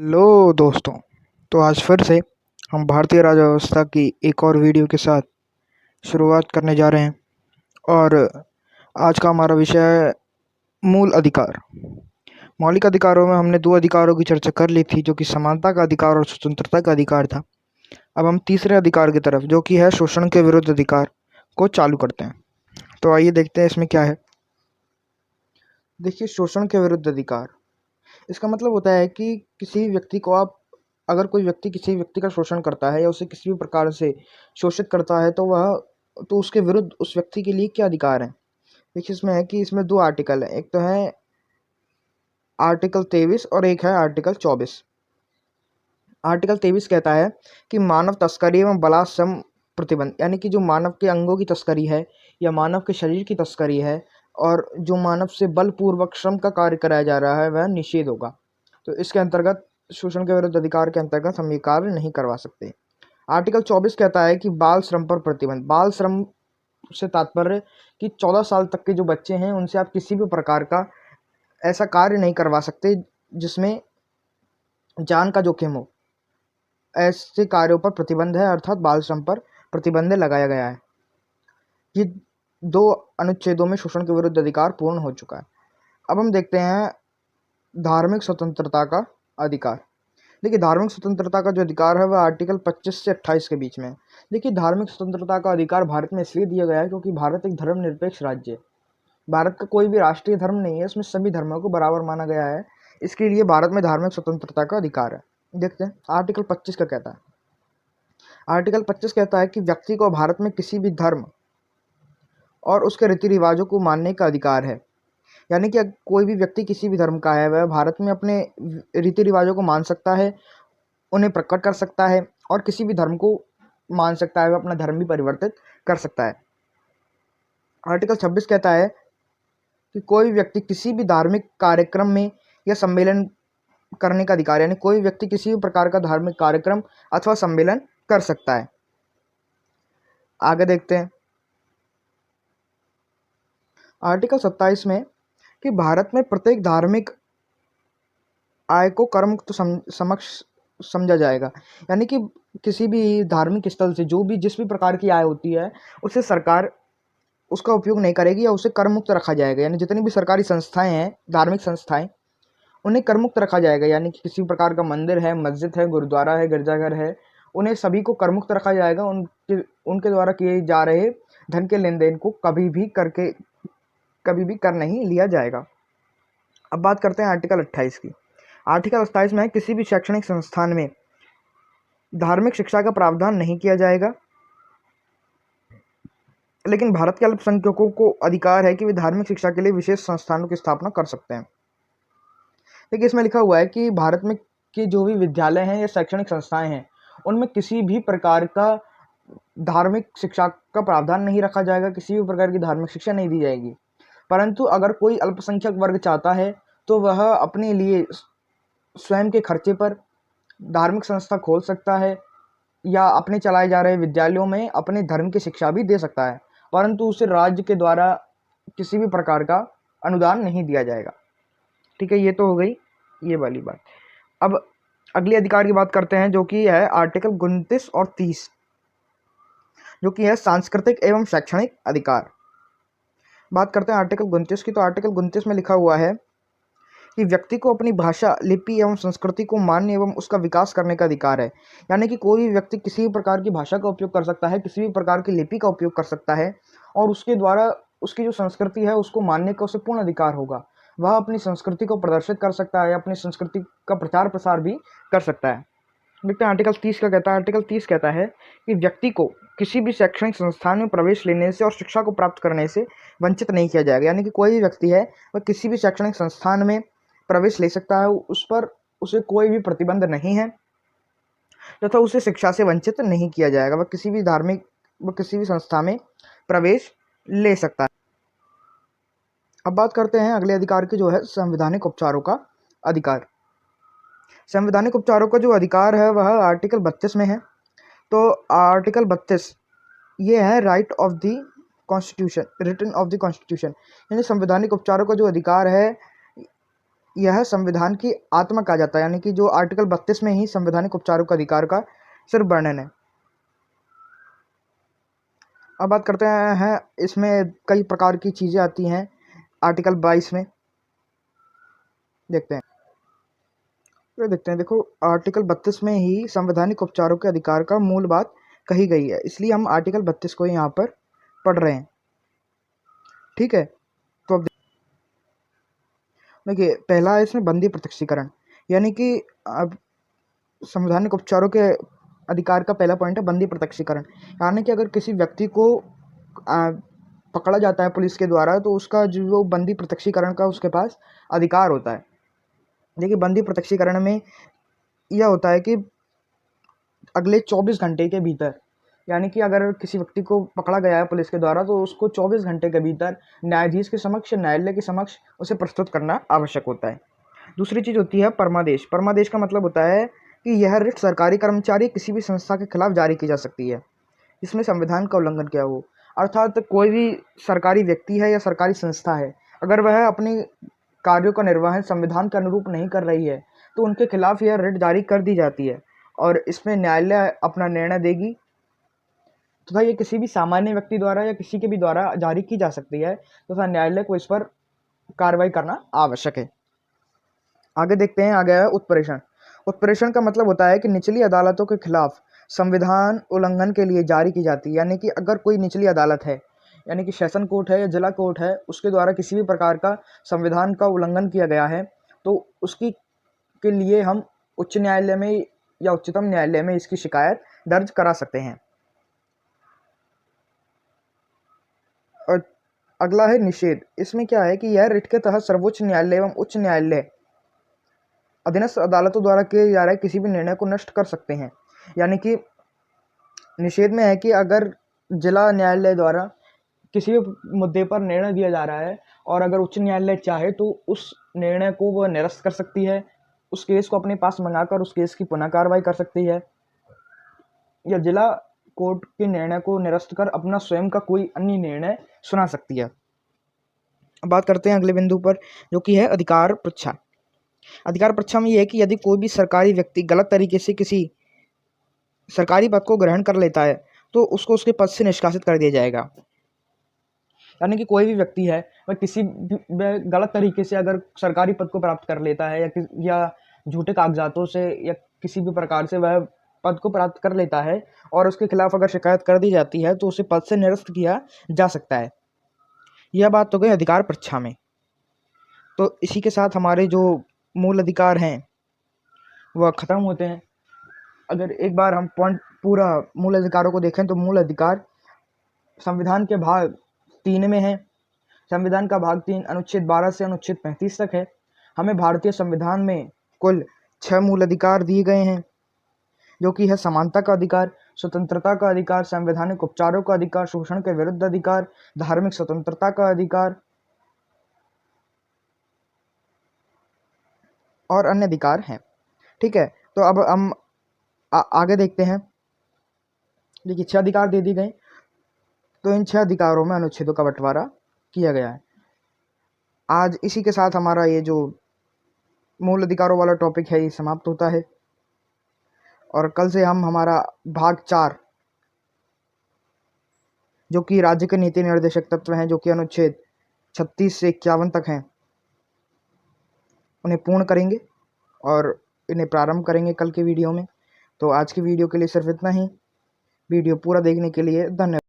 लो दोस्तों। तो आज फिर से हम भारतीय राज्य व्यवस्था की एक और वीडियो के साथ शुरुआत करने जा रहे हैं। और आज का हमारा विषय है मूल अधिकार। मौलिक अधिकारों में हमने दो अधिकारों की चर्चा कर ली थी, जो कि समानता का अधिकार और स्वतंत्रता का अधिकार था। अब हम तीसरे अधिकार की तरफ, जो कि है शोषण के विरुद्ध अधिकार, को चालू करते हैं। तो आइए देखते हैं इसमें क्या है। देखिए, शोषण के विरुद्ध अधिकार, इसका मतलब होता है कि किसी व्यक्ति को आप, अगर कोई व्यक्ति किसी व्यक्ति का शोषण करता है या उसे किसी भी प्रकार से शोषित करता है, तो उसके विरुद्ध उस व्यक्ति के लिए क्या अधिकार है। देखिए, इसमें है कि इसमें दो आर्टिकल है। एक तो है आर्टिकल 23 और एक है आर्टिकल 24। आर्टिकल 23 कहता है कि मानव तस्करी एवं बलात्सम प्रतिबंध, यानी कि जो मानव के अंगों की तस्करी है या मानव के शरीर की तस्करी है और जो मानव से बलपूर्वक श्रम का कार्य कराया जा रहा है, वह निषेध होगा। तो इसके अंतर्गत, शोषण के विरुद्ध अधिकार के अंतर्गत हम ये कार्य नहीं करवा सकते। आर्टिकल 24 कहता है कि बाल श्रम पर प्रतिबंध। बाल श्रम से तात्पर्य कि 14 साल तक के जो बच्चे हैं, उनसे आप किसी भी प्रकार का ऐसा कार्य नहीं करवा सकते जिसमें जान का जोखिम हो। ऐसे कार्यों पर प्रतिबंध है, अर्थात बाल श्रम पर प्रतिबंध लगाया गया है। ये दो अनुच्छेदों में शोषण के विरुद्ध अधिकार पूर्ण हो चुका है। अब हम देखते हैं धार्मिक स्वतंत्रता का अधिकार। देखिए, धार्मिक स्वतंत्रता का जो अधिकार है वह आर्टिकल 25 से 28 के बीच में है। देखिए, धार्मिक स्वतंत्रता का अधिकार भारत में इसलिए दिया गया है क्योंकि भारत एक धर्मनिरपेक्ष राज्य है। भारत का कोई भी राष्ट्रीय धर्म नहीं है, इसमें सभी धर्मों को बराबर माना गया है। इसके लिए भारत में धार्मिक स्वतंत्रता का अधिकार है। देखते हैं आर्टिकल 25 का कहता है। आर्टिकल 25 कहता है कि व्यक्ति को भारत में किसी भी धर्म और उसके रीति रिवाजों को मानने का अधिकार है। यानी कि कोई भी व्यक्ति किसी भी धर्म का है, वह भारत में अपने रीति रिवाजों को मान सकता है, उन्हें प्रकट कर सकता है और किसी भी धर्म को मान सकता है, वह अपना धर्म भी परिवर्तित कर सकता है। आर्टिकल 26 कहता है कि कोई व्यक्ति किसी भी धार्मिक कार्यक्रम में या सम्मेलन करने का अधिकार, यानी कोई व्यक्ति किसी भी प्रकार का धार्मिक कार्यक्रम अथवा सम्मेलन कर सकता है। आगे देखते हैं आर्टिकल 27 में कि भारत में प्रत्येक धार्मिक आय को कर मुक्त समक्ष समझा जाएगा। यानी कि किसी भी धार्मिक स्थल से जो भी जिस भी प्रकार की आय होती है, उसे सरकार उसका उपयोग नहीं करेगी या उसे कर मुक्त रखा जाएगा। यानी जितनी भी सरकारी संस्थाएं हैं, धार्मिक संस्थाएं, उन्हें कर मुक्त रखा जाएगा। यानी कि किसी प्रकार का मंदिर है, मस्जिद है, गुरुद्वारा है, गिरजाघर है, उन्हें सभी को कर मुक्त रखा जाएगा। उनके द्वारा किए जा रहे धन के लेन देन को कभी भी कर नहीं लिया जाएगा। अब बात करते हैं आर्टिकल 28 की। आर्टिकल 27 में किसी भी शैक्षणिक संस्थान में धार्मिक शिक्षा का प्रावधान नहीं किया जाएगा, लेकिन भारत के अल्पसंख्यकों को अधिकार है कि वे धार्मिक शिक्षा के लिए विशेष संस्थानों की स्थापना कर सकते हैं। देखिए, इसमें लिखा हुआ है कि भारत में के जो भी विद्यालय हैं या शैक्षणिक संस्थाएं हैं, उनमें किसी भी प्रकार का धार्मिक शिक्षा का प्रावधान नहीं रखा जाएगा, किसी भी प्रकार की धार्मिक शिक्षा नहीं दी जाएगी। परंतु अगर कोई अल्पसंख्यक वर्ग चाहता है तो वह अपने लिए स्वयं के खर्चे पर धार्मिक संस्था खोल सकता है या अपने चलाए जा रहे विद्यालयों में अपने धर्म की शिक्षा भी दे सकता है, परंतु उसे राज्य के द्वारा किसी भी प्रकार का अनुदान नहीं दिया जाएगा। ठीक है, ये तो हो गई ये वाली बात। अब अगले अधिकार की बात करते हैं, जो कि है आर्टिकल 29 और 30, जो कि है सांस्कृतिक एवं शैक्षणिक अधिकार। बात करते हैं आर्टिकल 29 की। तो आर्टिकल 29 में लिखा हुआ है कि व्यक्ति को अपनी भाषा, लिपि एवं संस्कृति को मान्य एवं उसका विकास करने का अधिकार है। यानी कि कोई भी व्यक्ति किसी भी प्रकार की भाषा का उपयोग कर सकता है, किसी भी प्रकार की लिपि का उपयोग कर सकता है और उसके द्वारा उसकी जो संस्कृति है उसको मानने का उसे पूर्ण अधिकार होगा। वह अपनी संस्कृति को प्रदर्शित कर सकता है, अपनी संस्कृति का प्रचार प्रसार भी कर सकता है। देखते हैं आर्टिकल 30 का कहता है। आर्टिकल 30 कहता है कि व्यक्ति को किसी भी शैक्षणिक संस्थान में प्रवेश लेने से और शिक्षा को प्राप्त करने से वंचित नहीं किया जाएगा। यानी कि कोई भी व्यक्ति है वह किसी भी शैक्षणिक संस्थान में प्रवेश ले सकता है, उस पर उसे कोई भी प्रतिबंध नहीं है तथा उसे शिक्षा से वंचित नहीं किया जाएगा। वह किसी भी संस्था में प्रवेश ले सकता है। अब बात करते हैं अगले अधिकार की, जो है संवैधानिक उपचारों का अधिकार। संवैधानिक उपचारों का जो अधिकार है वह आर्टिकल 32 में है। तो आर्टिकल 32 ये है right of the constitution, written of the constitution. यानी संवैधानिक उपचारों का जो अधिकार है यह संविधान की आत्मा कहा जाता है, यानी कि जो आर्टिकल 32 में ही संवैधानिक उपचारों का अधिकार का सिर्फ वर्णन है। अब बात करते हैं, इसमें कई प्रकार की चीज़ें आती हैं आर्टिकल 22 में। देखते हैं, देखो आर्टिकल 32 में ही संवैधानिक उपचारों के अधिकार का मूल बात कही गई है, इसलिए हम आर्टिकल 32 को यहाँ पर पढ़ रहे हैं। ठीक है, तो अब देखिए, पहला है इसमें बंदी प्रत्यक्षीकरण, यानी कि अब संवैधानिक उपचारों के अधिकार का पहला पॉइंट है बंदी प्रत्यक्षीकरण, यानी कि अगर किसी व्यक्ति को पकड़ा जाता है पुलिस के द्वारा तो उसका जो बंदी प्रत्यक्षीकरण का उसके पास अधिकार होता है। देखिए, बंदी प्रत्यक्षीकरण में यह होता है कि अगले 24 घंटे के भीतर, यानी कि अगर किसी व्यक्ति को पकड़ा गया है पुलिस के द्वारा तो उसको 24 घंटे के भीतर न्यायाधीश के समक्ष, न्यायालय के समक्ष उसे प्रस्तुत करना आवश्यक होता है। दूसरी चीज़ होती है परमादेश। परमादेश का मतलब होता है कि यह रिट सरकारी कर्मचारी किसी भी संस्था के खिलाफ जारी की जा सकती है जिसमें संविधान का उल्लंघन किया हो, अर्थात कोई भी सरकारी व्यक्ति है या सरकारी संस्था है, अगर वह अपने कार्यों का निर्वहन संविधान के अनुरूप नहीं कर रही है तो उनके खिलाफ यह रिट जारी कर दी जाती है और इसमें न्यायालय अपना निर्णय देगी तथा ये किसी भी सामान्य व्यक्ति द्वारा या किसी के भी द्वारा जारी की जा सकती है तथा न्यायालय को इस पर कार्रवाई करना आवश्यक है। आगे देखते हैं, आगे है उत्प्रेषण। उत्प्रेषण का मतलब होता है कि निचली अदालतों के खिलाफ संविधान उल्लंघन के लिए जारी की जाती है, यानी कि अगर कोई निचली अदालत है, यानी कि सेशन कोर्ट है या जिला कोर्ट है, उसके द्वारा किसी भी प्रकार का संविधान का उल्लंघन किया गया है तो उसकी के लिए हम उच्च न्यायालय में या उच्चतम न्यायालय में इसकी शिकायत दर्ज करा सकते हैं। और अगला है निषेध। इसमें क्या है कि यह रिट के तहत सर्वोच्च न्यायालय एवं उच्च न्यायालय अधीनस्थ अदालतों द्वारा किए जा रहे किसी भी निर्णय को नष्ट कर सकते हैं। यानी कि निषेध में है कि अगर जिला न्यायालय द्वारा किसी भी मुद्दे पर निर्णय दिया जा रहा है और अगर उच्च न्यायालय चाहे तो उस निर्णय को वह निरस्त कर सकती है, उस केस को अपने पास मंगाकर उस केस की पुनः कार्रवाई कर सकती है, या जिला कोर्ट के निर्णय को निरस्त कर अपना स्वयं का कोई अन्य निर्णय सुना सकती है। अब बात करते हैं अगले बिंदु पर, जो कि है अधिकार परीक्षा। अधिकार परीक्षा में यह है कि यदि कोई भी सरकारी व्यक्ति गलत तरीके से किसी सरकारी पद को ग्रहण कर लेता है तो उसको उसके पद से निष्कासित कर दिया जाएगा। यानी कि कोई भी व्यक्ति है वह किसी भी गलत तरीके से अगर सरकारी पद को प्राप्त कर लेता है या झूठे कागजातों से या किसी भी प्रकार से वह पद को प्राप्त कर लेता है और उसके खिलाफ अगर शिकायत कर दी जाती है तो उसे पद से निरस्त किया जा सकता है। यह बात तो गई अधिकार परीक्षा में। तो इसी के साथ हमारे जो मूल अधिकार हैं वह ख़त्म होते हैं। अगर एक बार हम पॉइंट पूरा मूल अधिकारों को देखें तो मूल अधिकार संविधान के भाग 3 में है। संविधान का भाग 3 अनुच्छेद 12 से अनुच्छेद 35 तक है। हमें भारतीय संविधान में कुल 6 मूल अधिकार दिए गए हैं, जो कि है समानता का अधिकार, स्वतंत्रता का अधिकार, संवैधानिक उपचारों का अधिकार, शोषण के विरुद्ध अधिकार, धार्मिक स्वतंत्रता का अधिकार और अन्य अधिकार हैं। ठीक है, तो अब हम आगे देखते हैं। देखिए, 6 अधिकार दे दी गए, तो इन 6 अधिकारों में अनुच्छेदों का बंटवारा किया गया है। आज इसी के साथ हमारा ये जो मूल अधिकारों वाला टॉपिक है ये समाप्त होता है और कल से हम हमारा भाग 4, जो कि राज्य के नीति निर्देशक तत्व हैं, जो कि अनुच्छेद 36 से 51 तक हैं, उन्हें पूर्ण करेंगे और इन्हें प्रारंभ करेंगे कल के वीडियो में। तो आज की वीडियो के लिए सिर्फ इतना ही। वीडियो पूरा देखने के लिए धन्यवाद।